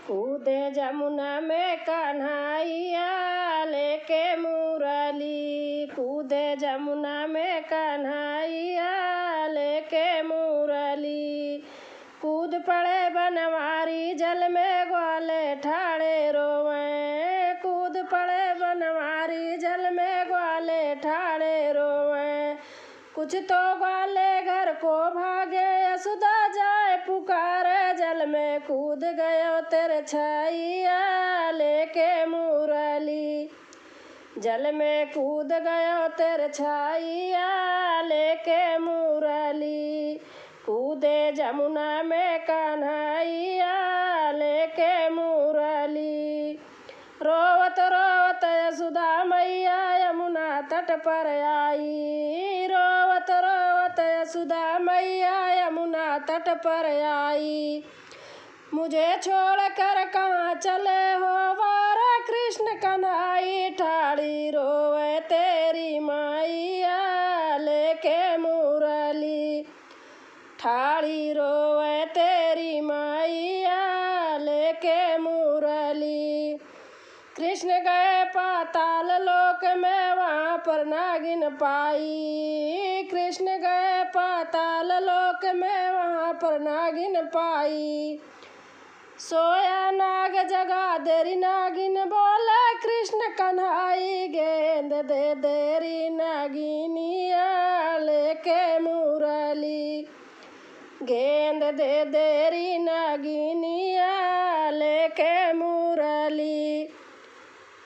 कूदे जमुना में कन्हैया लेके मुरली। कूदे जमुना में कन्हैया लेके मुरली। कूद पड़े बनवारी जल में ग्वाले ठाड़े रोवें। कूद पड़े बनवारी जल में ग्वाले ठाड़े रोवें। कुछ तो ग्वाले घर को भागे यशोदा जाए पुकारे। जल में कूद गयो तेरे छैया लेके मुरली। जल में कूद गयो तेरे छैया लेके मुरली। कूदे जमुना में कन्हैया लेके मुरली। रोवत रोवत यशोदा मैया यमुना तट पर आई। रोवत रोवत यशोदा मैया यमुना तट पर आई। मुझे छोड़ कर कहाँ चले हो वारा कृष्ण कन्हई। ठाड़ी रोवे तेरी मैया लेके मुरली। ठाड़ी रोवे तेरी मैया लेके मुरली। कृष्ण गए पाताल लोक में वहाँ पर नागिन पाई। कृष्ण गए पाताल लोक में वहाँ पर नागिन पाई। सोया नाग जगा देरी नागिन बोले कृष्ण कन्हई। गेंद दे देरी नागिनिया लेके मुरली। गेंद दे देरी नागिनिया लेके मुरली।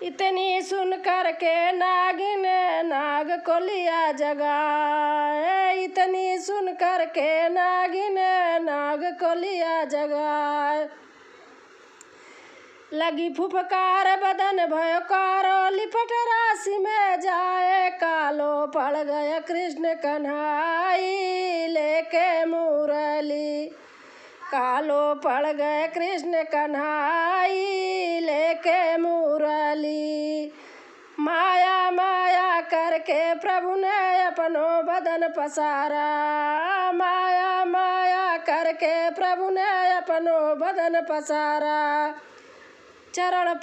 इतनी सुन कर के नागिन नाग को लिया जगाए। इतनी सुन कर के नागिन नाग को लिया जगाए। लगी फुफकार बदन भयकारो लिपट राशि में जाए। कालो पड़ गया कृष्ण कन्हई लेके मुरली। कालो पड़ गए कृष्ण कन्हई लेके मुरली। माया माया करके प्रभु ने अपनो बदन पसारा। माया माया करके प्रभु ने अपनो बदन पसारा। चरण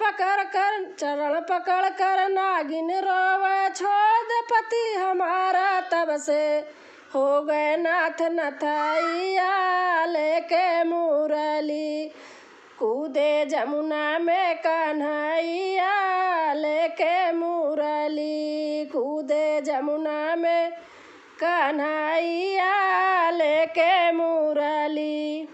पकड़ कर नागिन रोवे छोड़ दे पति हमारा। तब से हो गए नाथ नथैया लेके मुरली। कूदे जमुना में कन्हैया लेके मुरली। कूदे जमुना में कन्हैया लेके मुरली।